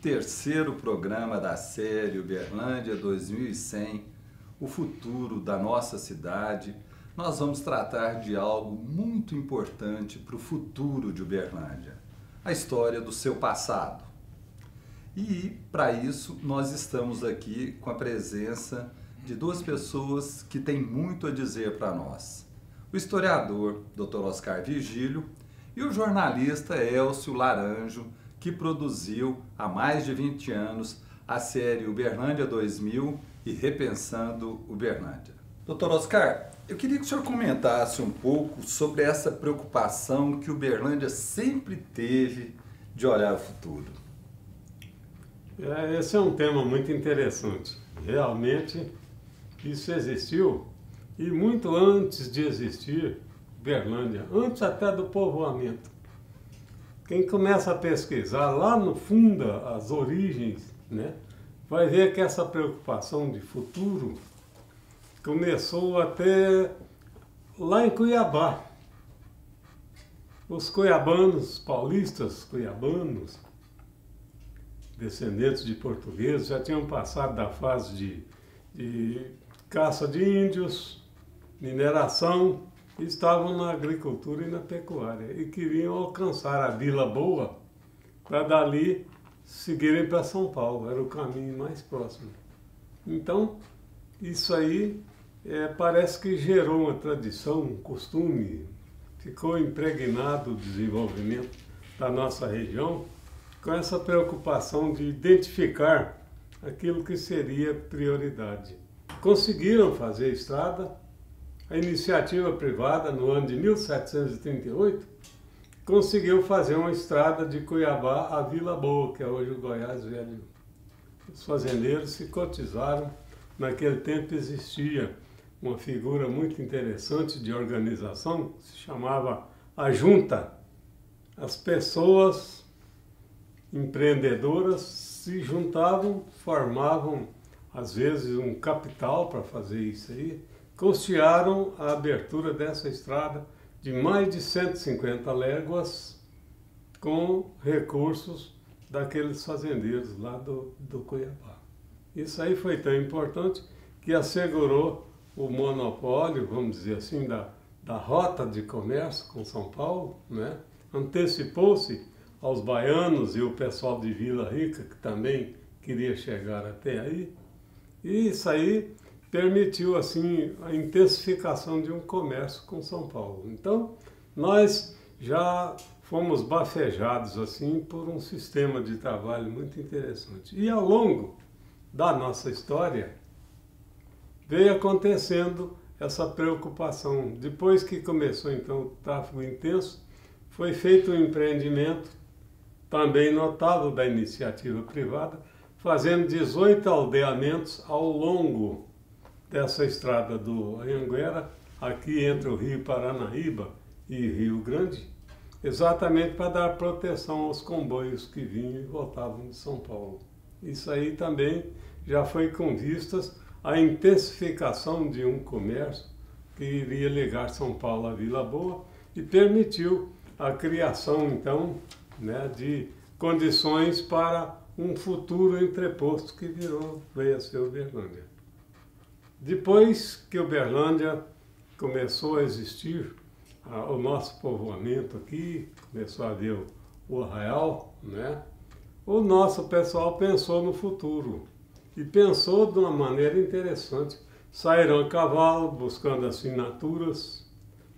terceiro programa da série Uberlândia 2100, o futuro da nossa cidade, nós vamos tratar de algo muito importante para o futuro de Uberlândia, a história do seu passado. E, para isso, nós estamos aqui com a presença de duas pessoas que têm muito a dizer para nós. O historiador Dr. Oscar Virgílio e o jornalista Elcio Laranjo, que produziu há mais de 20 anos a série Uberlândia 2000 e Repensando Uberlândia. Dr. Oscar, eu queria que o senhor comentasse um pouco sobre essa preocupação que Uberlândia sempre teve de olhar o futuro. Esse é um tema muito interessante. Realmente, isso existiu e muito antes de existir Uberlândia, antes até do povoamento. Quem começa a pesquisar lá no fundo as origens, né, vai ver que essa preocupação de futuro começou até lá em Cuiabá. Os cuiabanos, paulistas cuiabanos, descendentes de portugueses, já tinham passado da fase de caça de índios, mineração, e estavam na agricultura e na pecuária e queriam alcançar a Vila Boa para dali seguirem para São Paulo, era o caminho mais próximo. Então, isso aí parece que gerou uma tradição, um costume, ficou impregnado o desenvolvimento da nossa região com essa preocupação de identificar aquilo que seria prioridade. Conseguiram fazer estrada. A iniciativa privada, no ano de 1738, conseguiu fazer uma estrada de Cuiabá a Vila Boa, que é hoje o Goiás Velho. Os fazendeiros se cotizaram. Naquele tempo existia uma figura muito interessante de organização, que se chamava a Junta. As pessoas empreendedoras se juntavam, formavam, às vezes, um capital para fazer isso aí, custearam a abertura dessa estrada de mais de 150 léguas com recursos daqueles fazendeiros lá do Cuiabá. Isso aí foi tão importante que assegurou o monopólio, vamos dizer assim, da rota de comércio com São Paulo, né? Antecipou-se aos baianos e o pessoal de Vila Rica, que também queria chegar até aí, e isso aí permitiu, assim, a intensificação de um comércio com São Paulo. Então, nós já fomos bafejados, assim, por um sistema de trabalho muito interessante. E ao longo da nossa história, veio acontecendo essa preocupação. Depois que começou, então, o tráfego intenso, foi feito um empreendimento, também notável da iniciativa privada, fazendo 18 aldeamentos ao longo dessa estrada do Anhanguera, aqui entre o Rio Paranaíba e Rio Grande, exatamente para dar proteção aos comboios que vinham e voltavam de São Paulo. Isso aí também já foi com vistas à intensificação de um comércio que iria ligar São Paulo à Vila Boa e permitiu a criação, então, né, de condições para um futuro entreposto que veio a ser Uberlândia. Depois que Uberlândia começou a existir, o nosso povoamento aqui, começou a ver o arraial, né? O nosso pessoal pensou no futuro e pensou de uma maneira interessante. Saíram a cavalo buscando assinaturas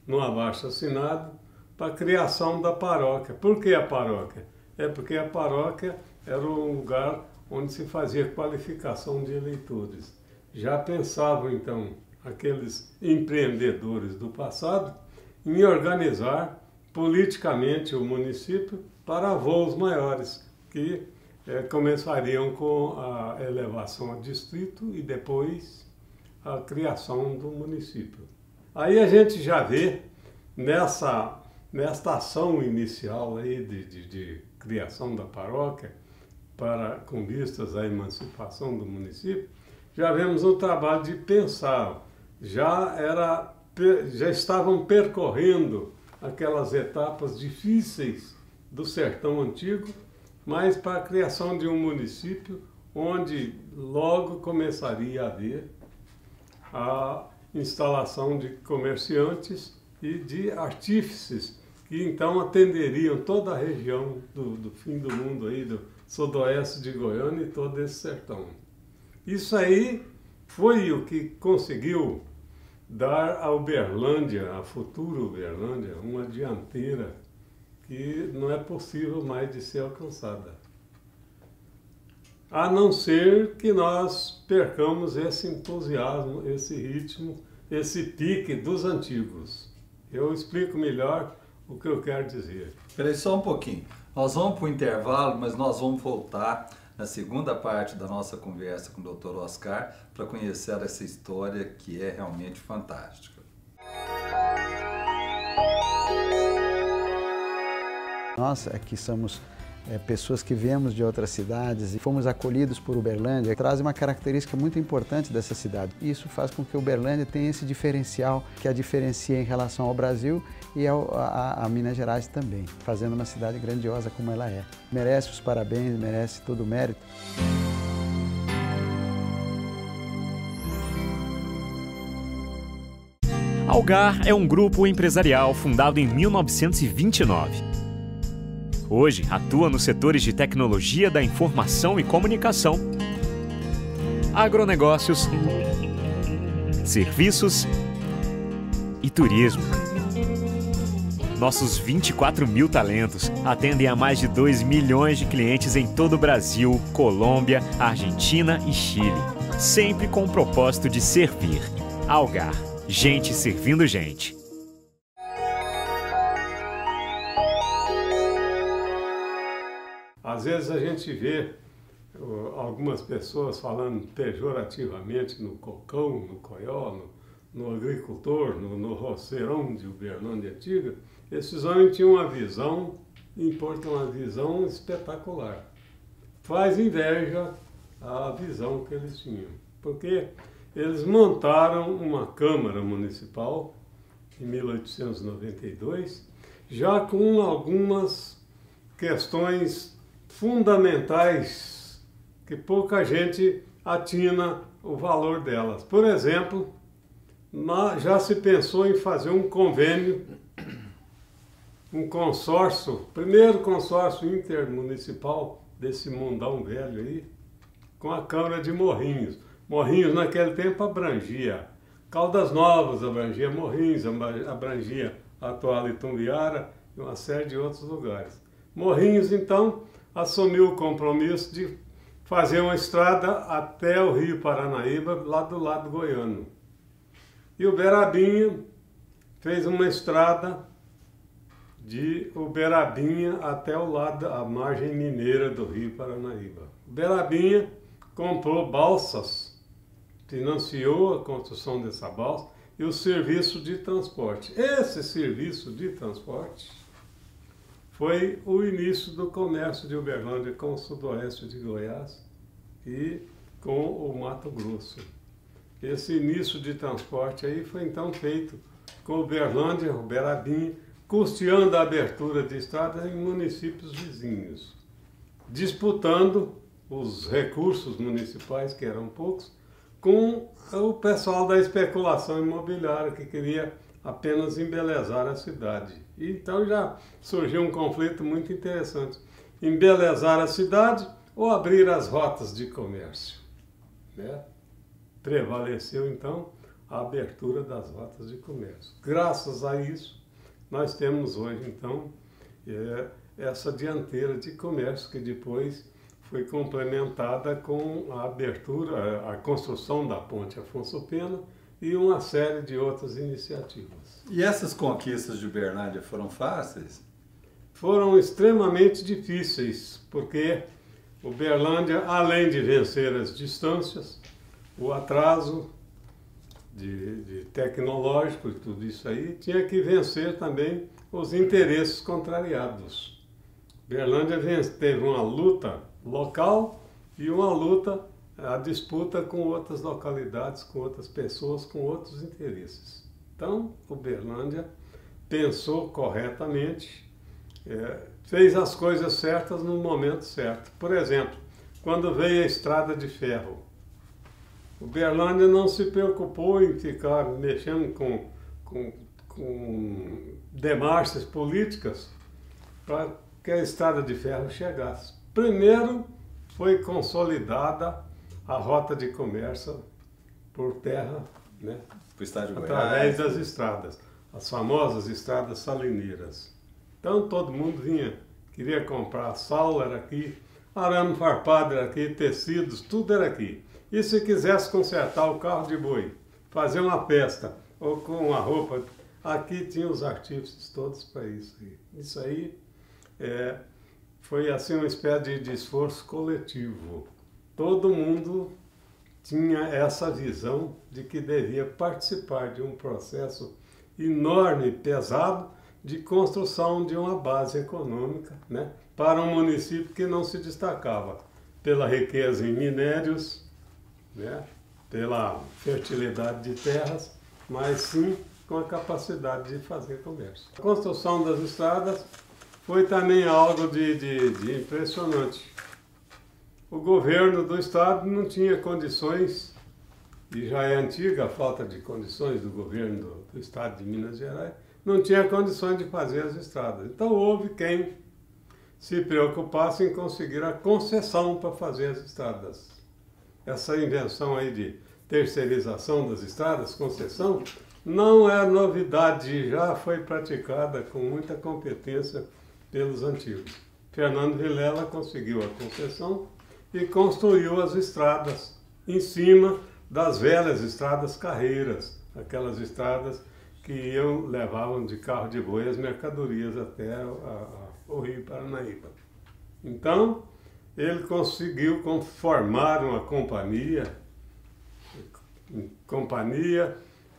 no abaixo-assinado para a criação da paróquia. Por que a paróquia? É porque a paróquia era um lugar onde se fazia qualificação de eleitores. Já pensavam, então, aqueles empreendedores do passado em organizar politicamente o município para voos maiores, que começariam com a elevação a distrito e depois a criação do município. Aí a gente já vê, nesta ação inicial aí de criação da paróquia, com vistas à emancipação do município, já vemos um trabalho de pensar, já estavam percorrendo aquelas etapas difíceis do sertão antigo mas para a criação de um município onde logo começaria a haver a instalação de comerciantes e de artífices que então atenderiam toda a região do fim do mundo, aí, do sudoeste de Goiânia e todo esse sertão. Isso aí foi o que conseguiu dar a Uberlândia, a futura Uberlândia, uma dianteira que não é possível mais de ser alcançada. A não ser que nós percamos esse entusiasmo, esse ritmo, esse pique dos antigos. Eu explico melhor o que eu quero dizer. Espera aí só um pouquinho. Nós vamos para o intervalo, mas nós vamos voltar na segunda parte da nossa conversa com o Dr. Oscar para conhecer essa história que é realmente fantástica. Nós aqui somos pessoas que viemos de outras cidades e fomos acolhidos por Uberlândia, traz uma característica muito importante dessa cidade. Isso faz com que Uberlândia tenha esse diferencial que a diferencia em relação ao Brasil e a Minas Gerais também, fazendo uma cidade grandiosa como ela é. Merece os parabéns, merece todo o mérito. Algar é um grupo empresarial fundado em 1929. Hoje, atua nos setores de tecnologia da informação e comunicação, agronegócios, serviços e turismo. Nossos 24 mil talentos atendem a mais de 2 milhões de clientes em todo o Brasil, Colômbia, Argentina e Chile, sempre com o propósito de servir. Algar, gente servindo gente. Às vezes a gente vê algumas pessoas falando pejorativamente no cocão, no coió, no agricultor, no roceirão de Uberlândia Antiga. Esses homens tinham uma visão espetacular. Faz inveja à visão que eles tinham, porque eles montaram uma Câmara Municipal em 1892, já com algumas questões fundamentais que pouca gente atina o valor delas. Por exemplo, já se pensou em fazer um convênio, um consórcio, primeiro consórcio intermunicipal desse mundão velho aí, com a Câmara de Morrinhos. Morrinhos naquele tempo abrangia Caldas Novas, abrangia Morrinhos, abrangia a atual Itumbiara e uma série de outros lugares. Morrinhos, então, assumiu o compromisso de fazer uma estrada até o Rio Paranaíba, lá do lado goiano. E Uberabinha fez uma estrada de Uberabinha até o lado, a margem mineira do Rio Paranaíba. Uberabinha comprou balsas, financiou a construção dessa balsa e o serviço de transporte. Esse serviço de transporte foi o início do comércio de Uberlândia com o sudoeste de Goiás e com o Mato Grosso. Esse início de transporte aí foi então feito com Uberlândia, Uberabinha, custeando a abertura de estradas em municípios vizinhos, disputando os recursos municipais, que eram poucos, com o pessoal da especulação imobiliária, que queria apenas embelezar a cidade. E então já surgiu um conflito muito interessante. Embelezar a cidade ou abrir as rotas de comércio, né? Prevaleceu então a abertura das rotas de comércio. Graças a isso, nós temos hoje então essa dianteira de comércio que depois foi complementada com a abertura, a construção da Ponte Afonso Pena e uma série de outras iniciativas. E essas conquistas de Uberlândia foram fáceis? Foram extremamente difíceis, porque Uberlândia, além de vencer as distâncias, o atraso de tecnológico e tudo isso aí, tinha que vencer também os interesses contrariados. Uberlândia teve uma luta local e uma luta, a disputa com outras localidades, com outras pessoas, com outros interesses. Então, Uberlândia pensou corretamente, fez as coisas certas no momento certo. Por exemplo, quando veio a estrada de ferro, Uberlândia não se preocupou em ficar mexendo com demarches políticas para que a estrada de ferro chegasse. Primeiro foi consolidada a rota de comércio por terra, né? Pro estado de Goiás. Através das estradas, as famosas estradas salineiras. Então todo mundo vinha, queria comprar sal, era aqui, arame farpado era aqui, tecidos, tudo era aqui. E se quisesse consertar o carro de boi, fazer uma festa, ou com uma roupa, aqui tinha os artífices todos para isso. Isso aí foi assim uma espécie de esforço coletivo. Todo mundo tinha essa visão de que devia participar de um processo enorme, pesado, de construção de uma base econômica, né, para um município que não se destacava pela riqueza em minérios, né, pela fertilidade de terras, mas sim com a capacidade de fazer comércio. A construção das estradas foi também algo de impressionante. O governo do estado não tinha condições, e já é antiga a falta de condições do governo do estado de Minas Gerais, não tinha condições de fazer as estradas. Então houve quem se preocupasse em conseguir a concessão para fazer as estradas. Essa invenção aí de terceirização das estradas, concessão, não é novidade, já foi praticada com muita competência pelos antigos. Fernando Vilela conseguiu a concessão e construiu as estradas em cima das velhas estradas carreiras, aquelas estradas que levavam de carro de boi as mercadorias até o Rio Paranaíba. Então, ele conseguiu formar uma companhia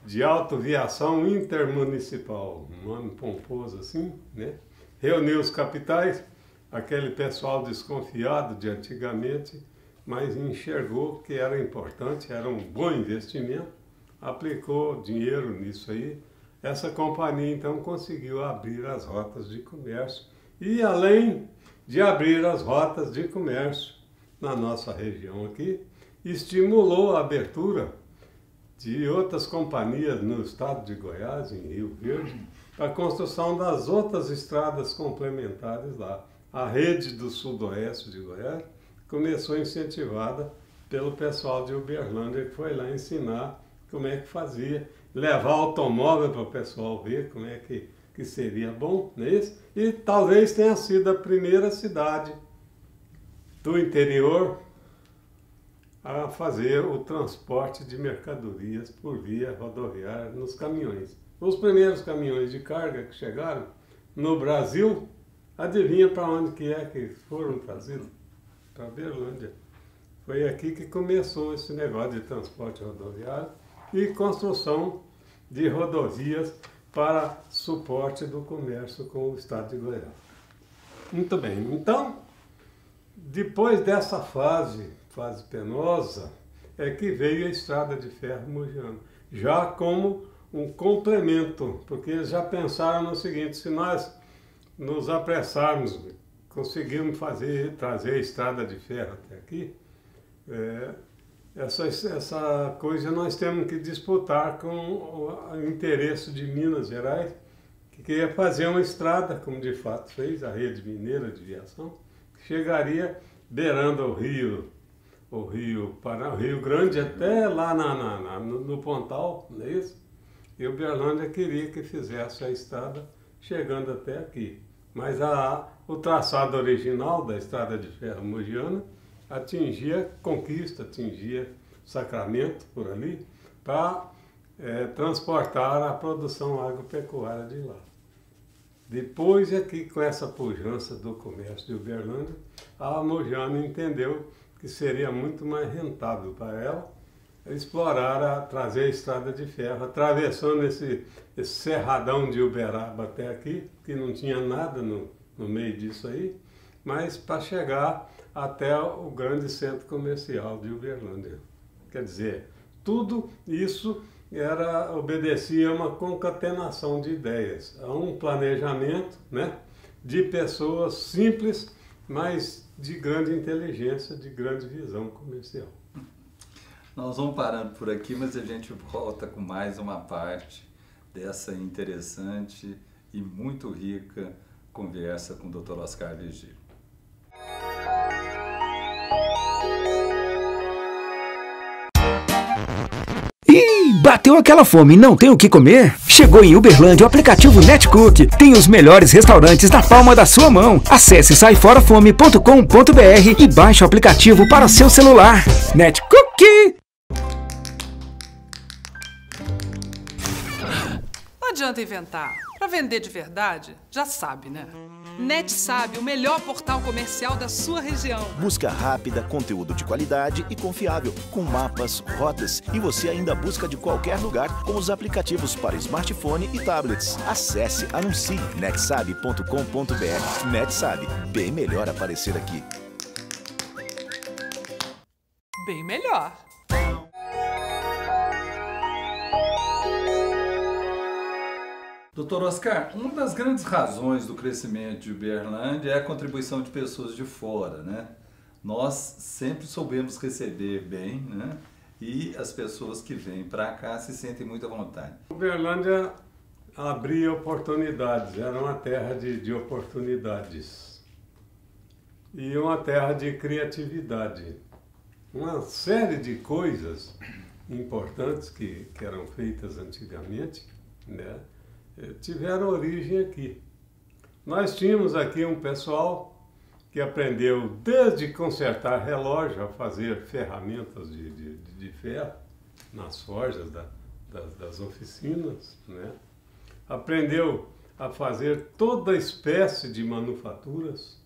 de autoviação intermunicipal, um nome pomposo assim, né? Reuniu os capitais, aquele pessoal desconfiado de antigamente, mas enxergou que era importante, era um bom investimento, aplicou dinheiro nisso aí. Essa companhia então conseguiu abrir as rotas de comércio e, além de abrir as rotas de comércio na nossa região aqui, estimulou a abertura de outras companhias no estado de Goiás, em Rio Verde, para a construção das outras estradas complementares lá. A rede do sudoeste de Goiás começou incentivada pelo pessoal de Uberlândia, que foi lá ensinar como é que fazia, levar automóvel para o pessoal ver como é que seria bom, não é isso? E talvez tenha sido a primeira cidade do interior a fazer o transporte de mercadorias por via rodoviária nos caminhões. Os primeiros caminhões de carga que chegaram no Brasil, adivinha para onde que foram trazidos? Para Uberlândia. Foi aqui que começou esse negócio de transporte rodoviário e construção de rodovias para suporte do comércio com o estado de Goiás. Muito bem, então, depois dessa fase penosa, é que veio a estrada de ferro mogiana, já como um complemento, porque eles já pensaram no seguinte: se nós nos apressarmos, conseguirmos trazer a estrada de ferro até aqui, essa coisa nós temos que disputar com o interesse de Minas Gerais, que queria fazer uma estrada, como de fato fez a Rede Mineira de Viação, que chegaria beirando o Rio Grande até lá no Pontal, não é isso? E Uberlândia queria que fizesse a estrada chegando até aqui. Mas o traçado original da estrada de ferro mogiana atingia Conquista, atingia Sacramento, por ali, para transportar a produção agropecuária de lá. Depois é que, com essa pujança do comércio de Uberlândia, a Mogiana entendeu que seria muito mais rentável para ela trazer a estrada de ferro, atravessando esse cerradão de Uberaba até aqui, que não tinha nada no meio disso aí, mas para chegar até o grande centro comercial de Uberlândia. Quer dizer, tudo isso obedecia a uma concatenação de ideias, a um planejamento, né, de pessoas simples, mas de grande inteligência, de grande visão comercial. Nós vamos parando por aqui, mas a gente volta com mais uma parte dessa interessante e muito rica conversa com o Dr. Oscar Virgílio. Bateu aquela fome e não tem o que comer? Chegou em Uberlândia o aplicativo NetCook. Tem os melhores restaurantes na palma da sua mão. Acesse saiforafome.com.br e baixe o aplicativo para seu celular. NetCook! Não adianta inventar. Para vender de verdade, já sabe, né? NetSabe, o melhor portal comercial da sua região. Busca rápida, conteúdo de qualidade e confiável, com mapas, rotas e você ainda busca de qualquer lugar com os aplicativos para smartphone e tablets. Acesse, anuncie netsabe.com.br. NetSabe, bem melhor aparecer aqui. Bem melhor. Doutor Oscar, uma das grandes razões do crescimento de Uberlândia é a contribuição de pessoas de fora, né? Nós sempre soubemos receber bem, né? E as pessoas que vêm para cá se sentem muito à vontade. Uberlândia abria oportunidades, era uma terra de oportunidades e uma terra de criatividade. Uma série de coisas importantes que eram feitas antigamente, né? Tiveram origem aqui. Nós tínhamos aqui um pessoal que aprendeu desde consertar relógio a fazer ferramentas de ferro nas forjas das oficinas, né? Aprendeu a fazer toda espécie de manufaturas.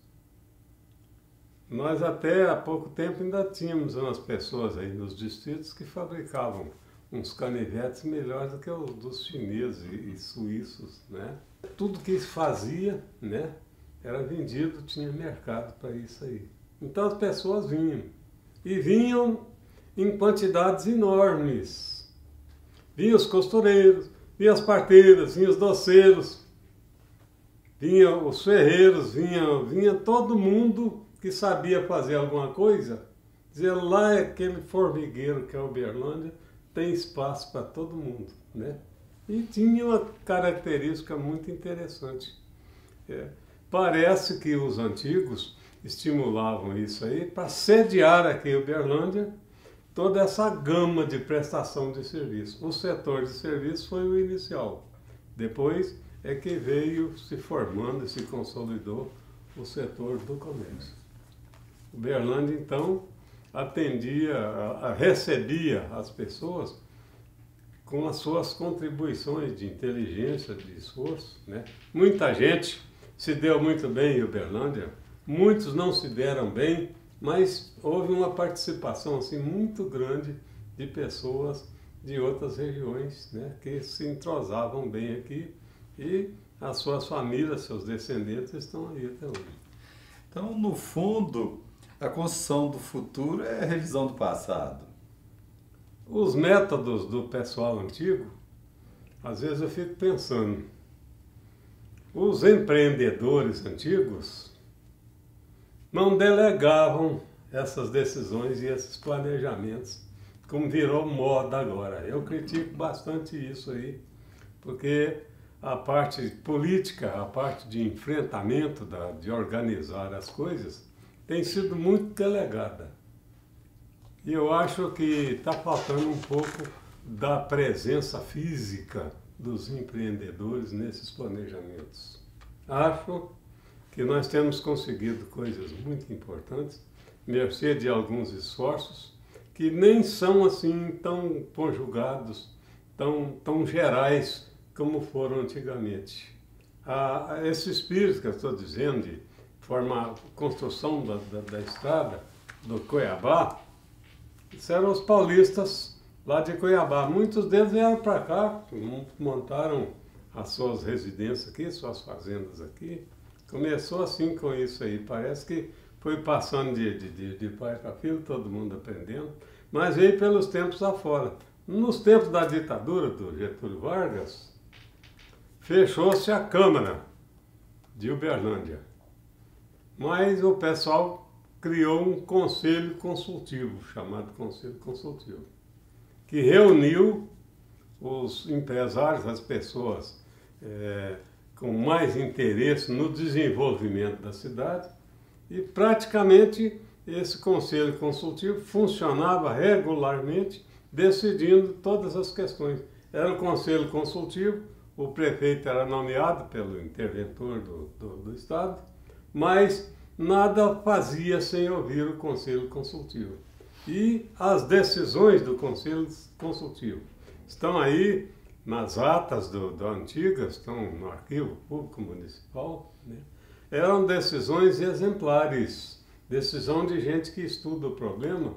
Nós até há pouco tempo ainda tínhamos umas pessoas aí nos distritos que fabricavam uns canivetes melhores do que os dos chineses e suíços, né? Tudo que se fazia, né, era vendido, tinha mercado para isso aí. Então as pessoas vinham, e vinham em quantidades enormes. Vinham os costureiros, vinham as parteiras, vinham os doceiros, vinham os ferreiros, vinha todo mundo que sabia fazer alguma coisa. Dizia, lá é aquele formigueiro que é Uberlândia, tem espaço para todo mundo, né? E tinha uma característica muito interessante. Parece que os antigos estimulavam isso aí para sediar aqui em Uberlândia toda essa gama de prestação de serviço. O setor de serviço foi o inicial. Depois é que veio se formando e se consolidou o setor do comércio. Uberlândia, então, recebia as pessoas com as suas contribuições de inteligência, de esforço, né? Muita gente se deu muito bem em Uberlândia, muitos não se deram bem, mas houve uma participação assim, muito grande de pessoas de outras regiões, né? Que se entrosavam bem aqui e as suas famílias, seus descendentes estão aí até hoje. Então, no fundo, a construção do futuro é a revisão do passado. Os métodos do pessoal antigo, às vezes eu fico pensando, os empreendedores antigos não delegavam essas decisões e esses planejamentos, como virou moda agora. Eu critico bastante isso aí, porque a parte política, a parte de enfrentamento, de organizar as coisas, tem sido muito delegada. E eu acho que está faltando um pouco da presença física dos empreendedores nesses planejamentos. Acho que nós temos conseguido coisas muito importantes, mercê de alguns esforços, que nem são assim tão conjugados, tão gerais como foram antigamente. Esse espírito que eu estou dizendo de construção da estrada do Cuiabá, isso eram os paulistas lá de Cuiabá. Muitos deles vieram para cá, montaram as suas residências aqui, suas fazendas aqui. Começou assim com isso aí, parece que foi passando de pai para filho, todo mundo aprendendo, mas veio pelos tempos afora. Nos tempos da ditadura do Getúlio Vargas, fechou-se a Câmara. de Uberlândia. Mas o pessoal criou um conselho consultivo, chamado Conselho Consultivo, que reuniu os empresários, as pessoas com mais interesse no desenvolvimento da cidade, e praticamente esse Conselho Consultivo funcionava regularmente, decidindo todas as questões. Era o Conselho Consultivo, o prefeito era nomeado pelo interventor do Estado, mas nada fazia sem ouvir o Conselho Consultivo. E as decisões do Conselho Consultivo estão aí nas atas da antiga, estão no Arquivo Público Municipal, né? Eram decisões exemplares, decisão de gente que estuda o problema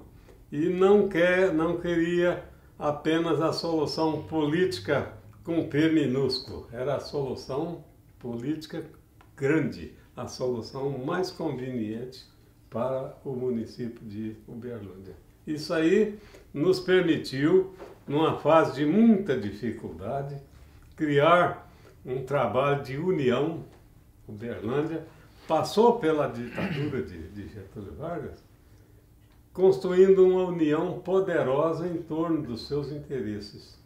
e não queria apenas a solução política com P minúsculo, era a solução política grande, a solução mais conveniente para o município de Uberlândia. Isso aí nos permitiu, numa fase de muita dificuldade, criar um trabalho de união. Uberlândia passou pela ditadura de Getúlio Vargas, construindo uma união poderosa em torno dos seus interesses.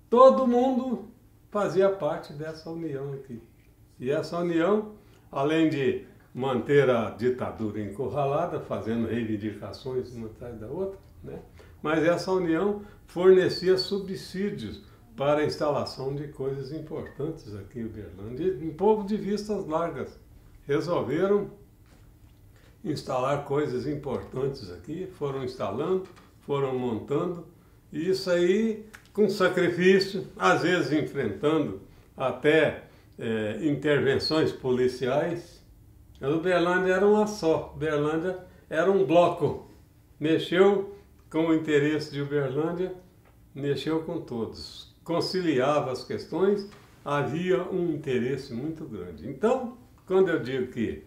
Todo mundo fazia parte dessa união aqui. E essa união, além de manter a ditadura encurralada, fazendo reivindicações uma atrás da outra, né? Mas essa união fornecia subsídios para a instalação de coisas importantes aqui em Uberlândia, um povo de vistas largas. Resolveram instalar coisas importantes aqui, foram instalando, foram montando, e isso aí com sacrifício, às vezes enfrentando até intervenções policiais. A Uberlândia era uma só, Uberlândia era um bloco, mexeu com o interesse de Uberlândia, mexeu com todos, conciliava as questões, havia um interesse muito grande. Então, quando eu digo que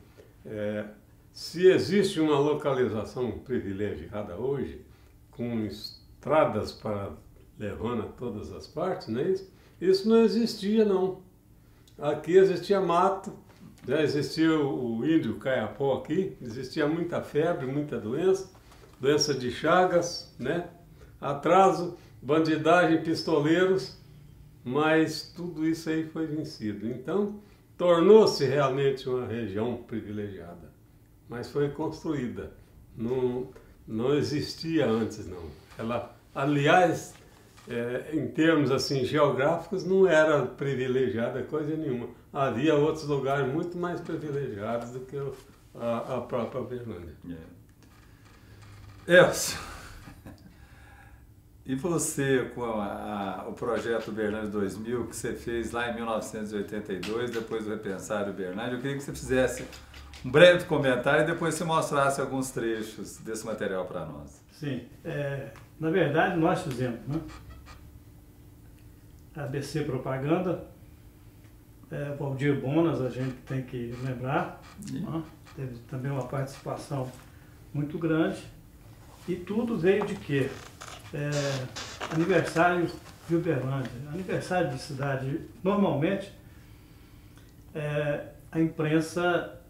se existe uma localização privilegiada hoje, com estradas para levando a todas as partes, não é isso? Isso não existia, não. Aqui existia mato, já existia o índio caiapó aqui, existia muita febre, muita doença de Chagas, né? Atraso, bandidagem, pistoleiros, mas tudo isso aí foi vencido. Então, tornou-se realmente uma região privilegiada, mas foi construída. Não existia antes, não. Ela, aliás, em termos assim geográficos, não era privilegiada coisa nenhuma. Havia outros lugares muito mais privilegiados do que a própria Uberlândia. Elcio, e você com o projeto Uberlândia 2000 que você fez lá em 1982, depois do Repensar Uberlândia, eu queria que você fizesse um breve comentário e depois você mostrasse alguns trechos desse material para nós. Sim, na verdade nós fizemos, né? A ABC Propaganda, Valdir Bonas, a gente tem que lembrar, né? Teve também uma participação muito grande, e tudo veio de quê? Aniversário de Uberlândia, aniversário de cidade. Normalmente a imprensa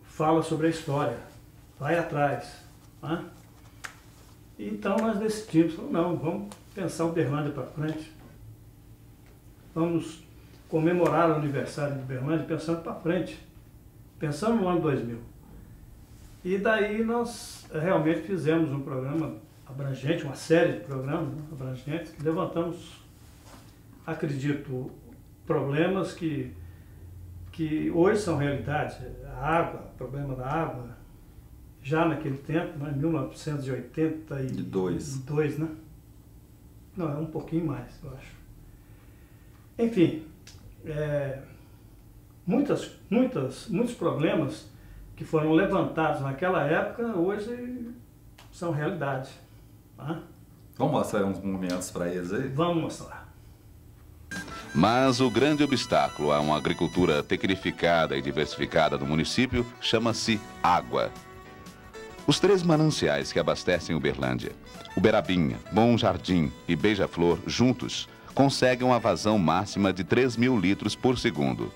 fala sobre a história, vai atrás, né? Então nós decidimos, não, vamos pensar Uberlândia para frente, vamos comemorar o aniversário de Uberlândia pensando para frente, pensando no ano 2000. E daí nós realmente fizemos um programa abrangente, uma série de programas abrangentes, que levantamos, acredito, problemas que hoje são realidade. A água, o problema da água, já naquele tempo, né, 1982, né? Não, é um pouquinho mais, eu acho. Enfim, muitos problemas que foram levantados naquela época, hoje são realidade. Tá? Vamos mostrar uns momentos para eles aí? Vamos mostrar. Mas o grande obstáculo a uma agricultura tecnificada e diversificada no município chama-se água. Os 3 mananciais que abastecem Uberlândia, Uberabinha, Bom Jardim e Beija-Flor, juntos, conseguem uma vazão máxima de 3.000 litros por segundo.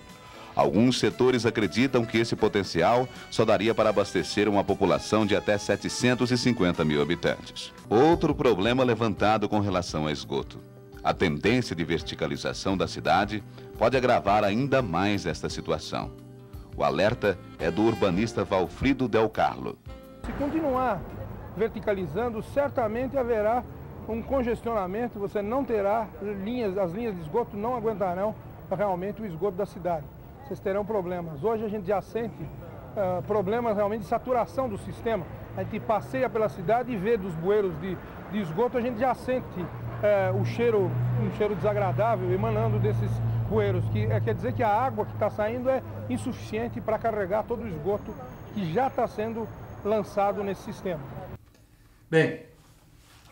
Alguns setores acreditam que esse potencial só daria para abastecer uma população de até 750 mil habitantes. Outro problema levantado com relação a esgoto. A tendência de verticalização da cidade pode agravar ainda mais esta situação. O alerta é do urbanista Valfrido Del Carlo. Se continuar verticalizando, certamente haverá um congestionamento, você não terá as linhas de esgoto não aguentarão realmente o esgoto da cidade. Vocês terão problemas. Hoje a gente já sente problemas realmente de saturação do sistema. A gente passeia pela cidade e vê dos bueiros de esgoto, a gente já sente um cheiro desagradável emanando desses bueiros, que quer dizer que a água que está saindo é insuficiente para carregar todo o esgoto que já está sendo lançado nesse sistema. Bem,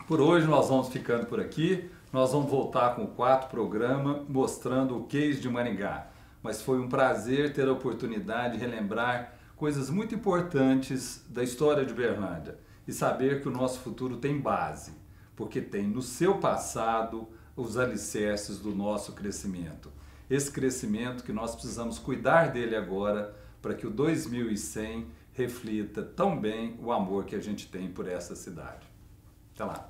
por hoje nós vamos ficando por aqui. Nós vamos voltar com o 4º programa mostrando o case de Maringá. Mas foi um prazer ter a oportunidade de relembrar coisas muito importantes da história de Uberlândia e saber que o nosso futuro tem base, porque tem no seu passado os alicerces do nosso crescimento. Esse crescimento que nós precisamos cuidar dele agora para que o 2100 reflita tão bem o amor que a gente tem por essa cidade. Até lá!